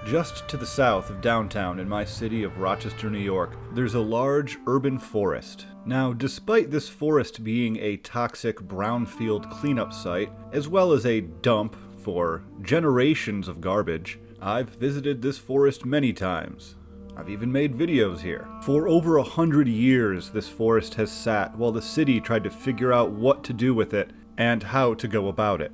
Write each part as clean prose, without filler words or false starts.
Just to the south of downtown in my city of Rochester, New York, there's a large urban forest. Now, despite this forest being a toxic brownfield cleanup site, as well as a dump for generations of garbage, I've visited this forest many times. I've even made videos here. For over 100 years, this forest has sat while the city tried to figure out what to do with it and how to go about it.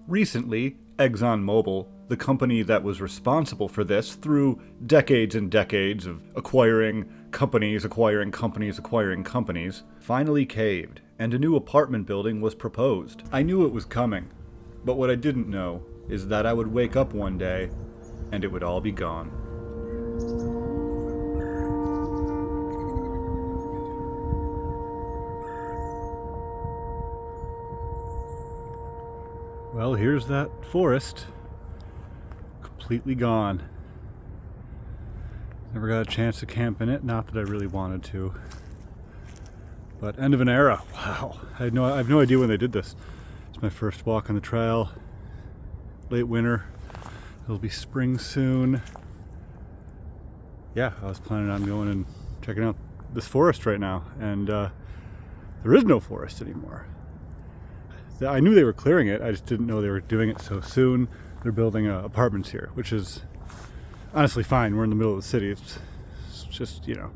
Recently, ExxonMobil, the company that was responsible for this through decades and decades of acquiring companies, finally caved, and a new apartment building was proposed. I knew it was coming, but what I didn't know is that I would wake up one day and it would all be gone. Well, here's that forest. Completely gone. Never got a chance to camp in it, not that I really wanted to. But end of an era. Wow. I have no idea when they did this. It's my first walk on the trail. Late winter. It'll be spring soon. Yeah, I was planning on going and checking out this forest right now, and there is no forest anymore. I knew they were clearing it, I just didn't know they were doing it so soon. They're building apartments here, which is honestly fine. We're in the middle of the city. It's just, you know,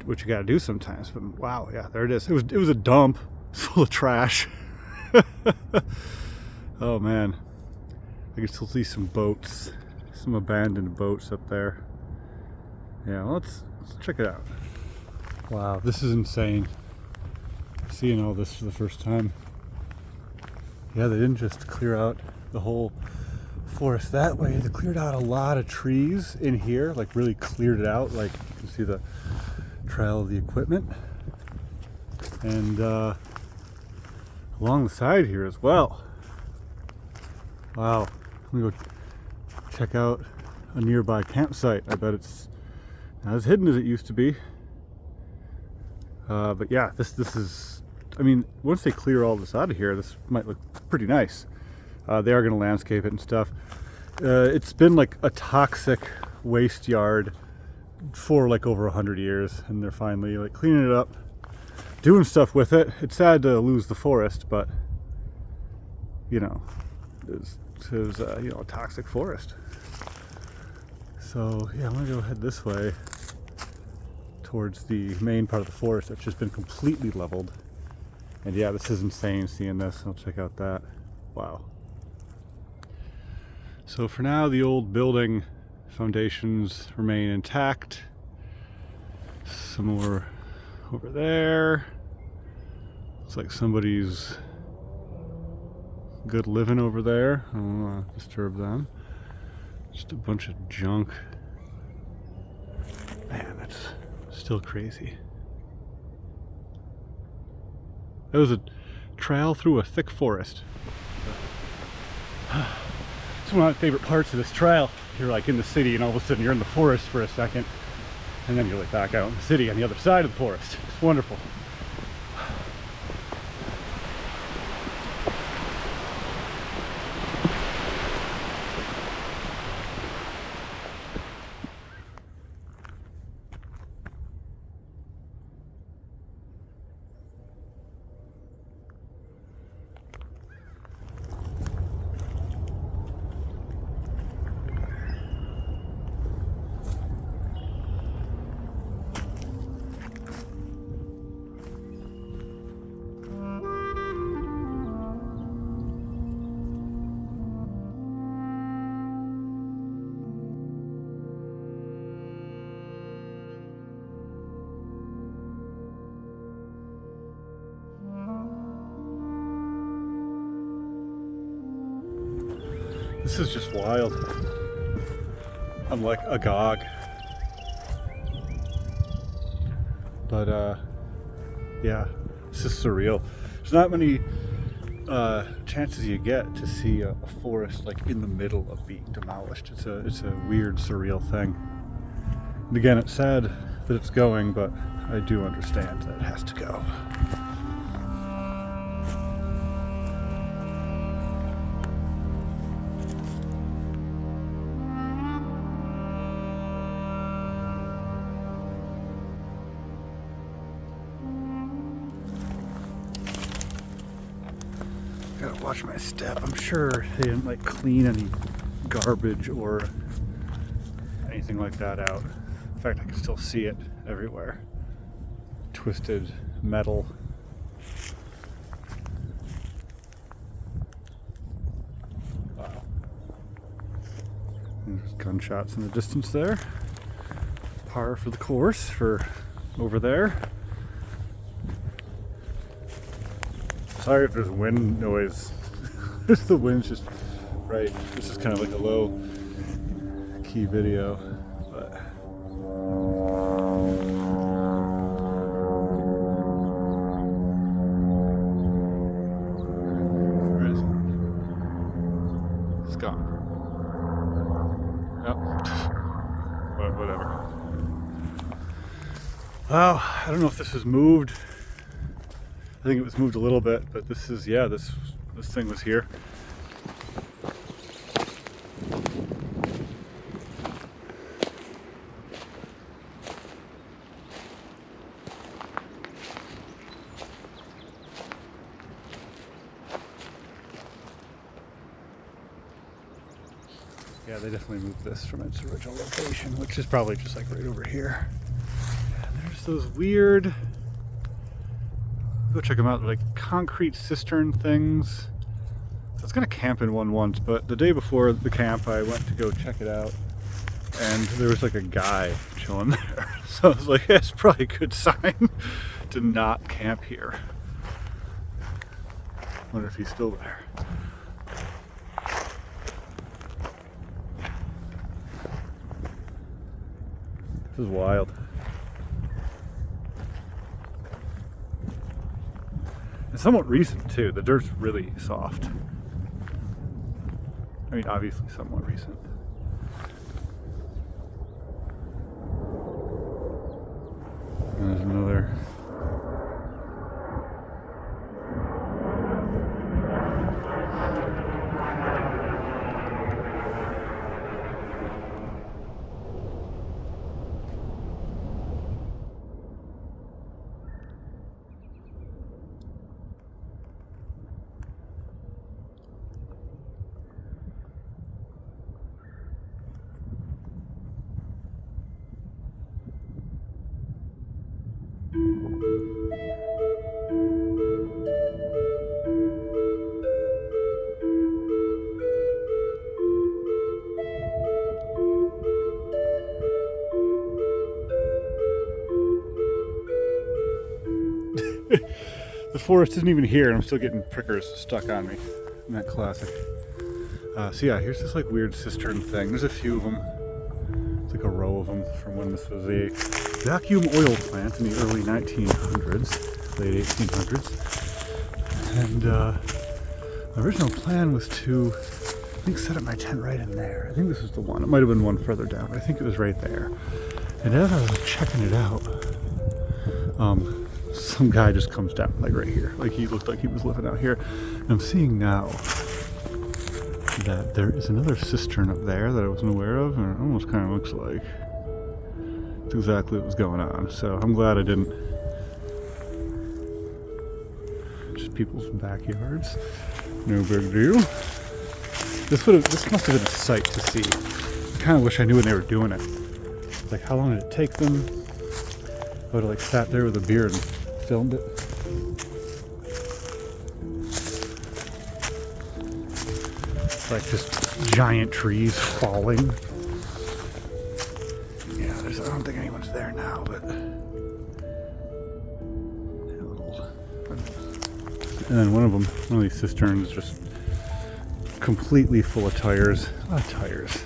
what you gotta do sometimes. But wow, yeah, there it is. It was a dump. It's full of trash. Oh man. I can still see some boats, some abandoned boats up there. Yeah, well, let's check it out. Wow, this is insane. Seeing all this for the first time. Yeah, they didn't just clear out the whole forest that way. They cleared out a lot of trees in here, like really cleared it out. Like you can see the trail of the equipment. And along the side here as well. Wow, let me go check out a nearby campsite. I bet it's not as hidden as it used to be. But yeah, this is, I mean, once they clear all this out of here, this might look pretty nice. They are going to landscape it and stuff. It's been like a toxic waste yard for like over 100 years, and they're finally like cleaning it up, doing stuff with it. It's sad to lose the forest, but you know, it's you know, a toxic forest. So yeah, I'm gonna go head this way towards the main part of the forest that's just been completely leveled. And yeah, this is insane seeing this. I'll check out that. Wow. So for now, the old building foundations remain intact. Some more over there. Looks like somebody's good living over there. I don't want to disturb them. Just a bunch of junk. Man, that's still crazy. That was a trail through a thick forest. It's one of my favorite parts of this trail. You're like in the city and all of a sudden you're in the forest for a second, and then you're like back out in the city on the other side of the forest. It's wonderful. This is just wild. I'm like agog. But yeah, this is surreal. There's not many chances you get to see a forest like in the middle of being demolished. It's a weird, surreal thing. And again, it's sad that it's going, but I do understand that it has to go. watch my step. I'm sure they didn't like clean any garbage or anything like that out. In fact, I can still see it everywhere. Twisted metal. Wow. And there's gunshots in the distance there. Par for the course for over there. Sorry if there's wind noise. The wind's just right. This is kind of like a low key video, but where is it? It's gone. Yep. But whatever. Well, I don't know if this was moved. I think it was moved a little bit, but this is, yeah, this thing was here. Yeah, they definitely moved this from its original location, which is probably just like right over here. And there's those weird, go check them out, they're like concrete cistern things. I was gonna camp in one once, but the day before the camp I went to go check it out and there was like a guy chilling there. So I was like, yeah, it's probably a good sign to not camp here. Wonder if he's still there. This is wild. It's somewhat recent too. The dirt's really soft. I mean, obviously somewhat recent. And there's another. The forest isn't even here and I'm still getting prickers stuck on me. Isn't that classic? So yeah, here's this like weird cistern thing. There's a few of them. It's like a row of them from when this was a vacuum oil plant in the early 1900s, late 1800s. And the original plan was to, I think, set up my tent right in there. I think this was the one. It might have been one further down, but I think it was right there. And as I was checking it out, some guy just comes down, like right here. Like he looked like he was living out here. And I'm seeing now that there is another cistern up there that I wasn't aware of, and it almost kind of looks like it's exactly what was going on. So I'm glad I didn't. Just people's backyards. No big deal. This must have been a sight to see. I kind of wish I knew when they were doing it. Like, how long did it take them? I would have like sat there with a beer and filmed it. Like just giant trees falling. Yeah, I don't think anyone's there now, but and then one of these cisterns is just completely full of tires. A lot of tires.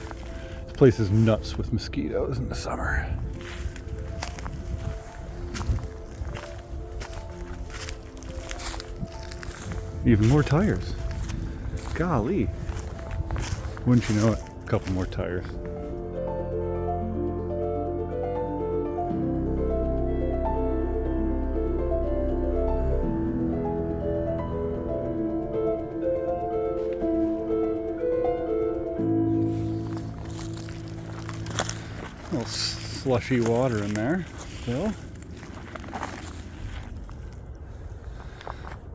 This place is nuts with mosquitoes in the summer. Even more tires. Golly. Wouldn't you know it? A couple more tires. A little slushy water in there still.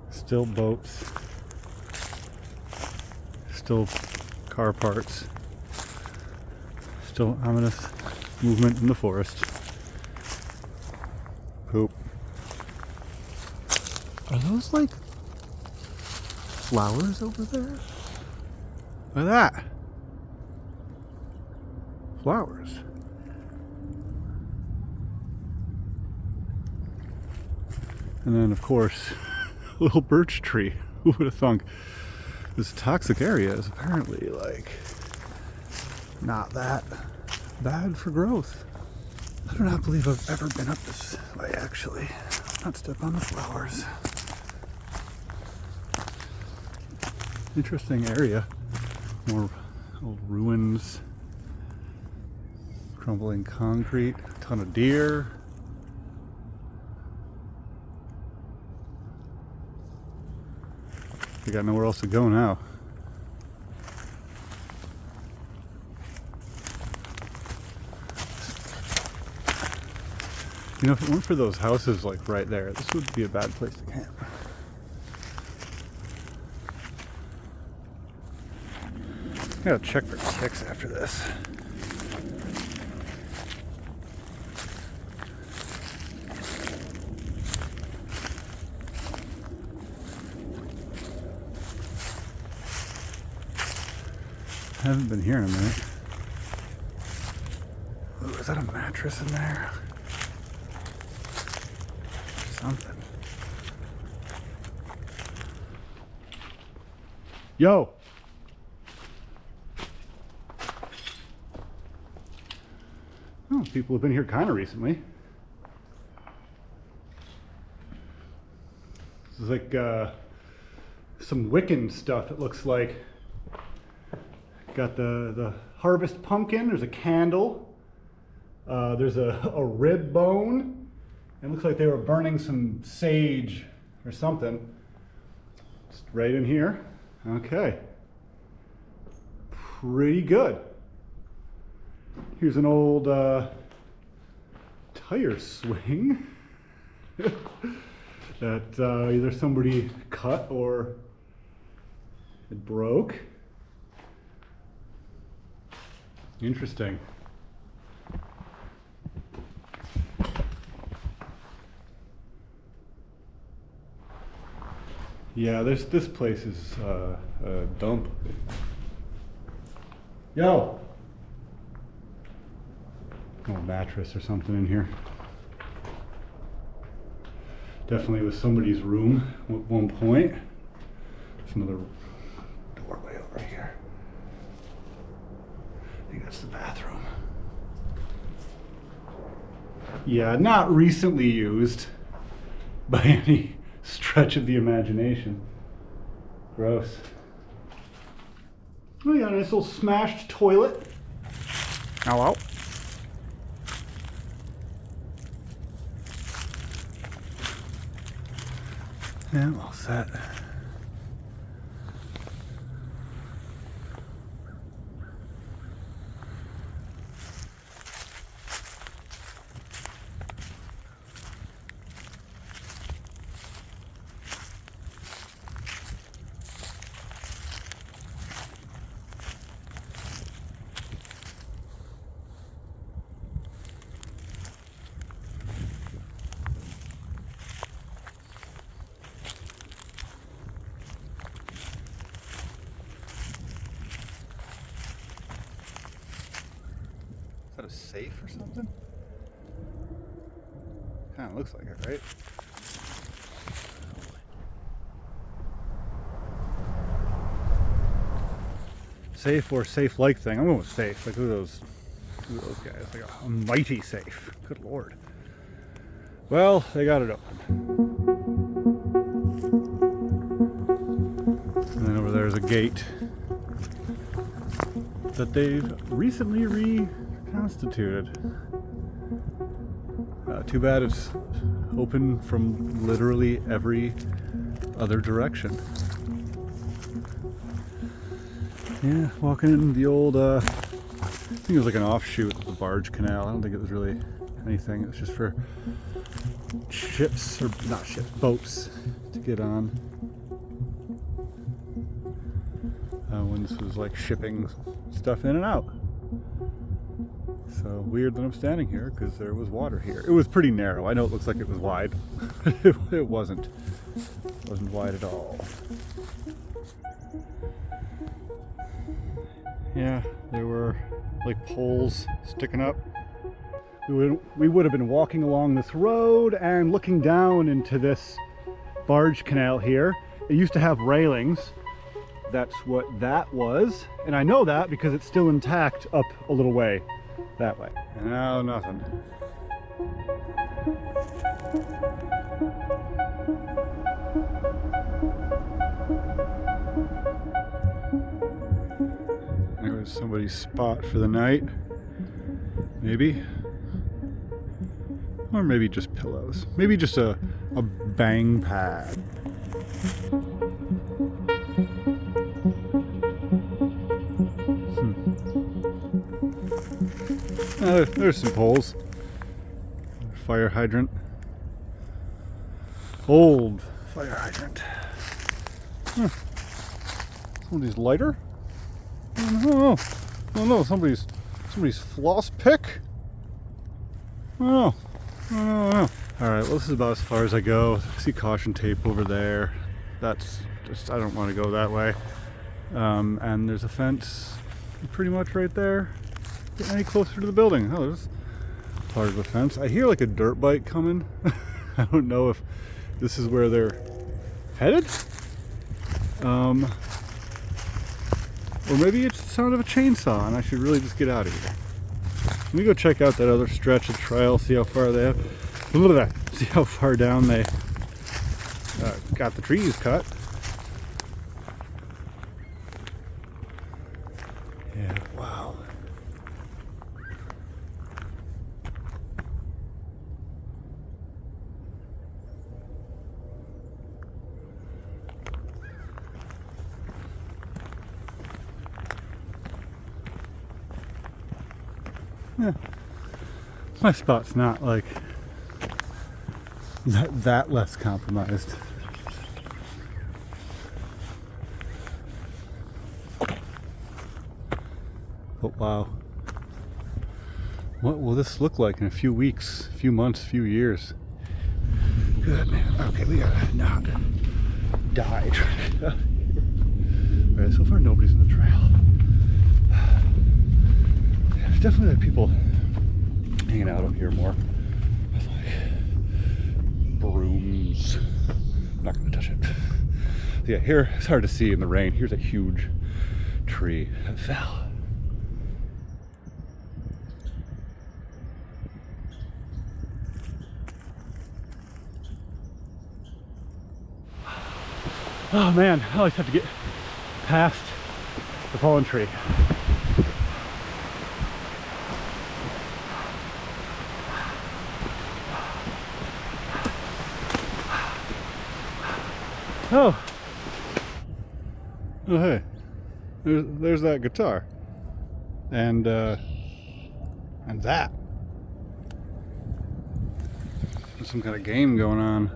Still boats. Still car parts. Still ominous movement in the forest. Poop. Are those like flowers over there? Look at that. Flowers. And then of course, a little birch tree. Who would have thunk? This toxic area is apparently like not that bad for growth. I do not believe I've ever been up this way actually. Not step on the flowers. Interesting area. More old ruins, crumbling concrete, a ton of deer. We got nowhere else to go now. You know, if it weren't for those houses like right there, this would be a bad place to camp. I gotta check for ticks after this. I haven't been here in a minute. Ooh, is that a mattress in there? Something. Yo! Oh, people have been here kind of recently. This is like some Wiccan stuff, it looks like. Got the harvest pumpkin, there's a candle, there's a rib bone. It looks like they were burning some sage or something. Just right in here. Okay. Pretty good. Here's an old tire swing that either somebody cut or it broke. Interesting. Yeah, this place is a dump. Yo! Oh, mattress or something in here. Definitely was somebody's room at one point. There's another doorway over here. I think that's the bathroom. Yeah, not recently used by any stretch of the imagination. Gross. Oh yeah, a nice little smashed toilet. Hello. Yeah, all set. Is that a safe or something? Kind of looks like it, right? Safe or safe-like thing. I'm going with safe. Like, look at those guys. Like a mighty safe. Good Lord. Well, they got it open. And then over there's a gate that they've recently reconstituted. Too bad it's open from literally every other direction. Yeah, walking in the old, I think it was like an offshoot of the barge canal. I don't think it was really anything. It was just for ships, or not ships, boats to get on. when this was like shipping stuff in and out. So weird that I'm standing here because there was water here. It was pretty narrow. I know it looks like it was wide. It wasn't. It wasn't wide at all. Yeah, there were like poles sticking up. We would have been walking along this road and looking down into this barge canal here. It used to have railings. That's what that was. And I know that because it's still intact up a little way that way. Now nothing. There was somebody's spot for the night. Maybe. Or maybe just pillows. Maybe just a bang pad. There's some poles. Fire hydrant. Old fire hydrant. Somebody's lighter? Oh no, somebody's floss pick? Oh no. Alright, well this is about as far as I go. I see caution tape over there. That's just, I don't want to go that way. And there's a fence pretty much right there. Get any closer to the building. Oh, there's part of the fence. I hear like a dirt bike coming. I don't know if this is where they're headed. Or maybe it's the sound of a chainsaw and I should really just get out of here. Let me go check out that other stretch of trail, see how far they have. Look at that. See how far down they got the trees cut. Yeah, wow. Yeah. My spot's not like that less compromised. But wow. What will this look like in a few weeks, a few months, a few years? Good man. Okay, we gotta not die trying to get out of here. Alright, so far nobody's in the trail. There's definitely like people hanging out up here more with like brooms. I'm not gonna touch it. So yeah, here it's hard to see in the rain. Here's a huge tree that fell. Oh man, I always have to get past the fallen tree. Oh hey, there's that guitar, and that. There's some kind of game going on.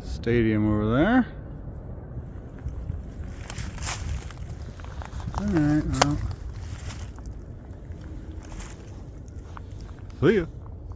Stadium over there. All right, well, see ya.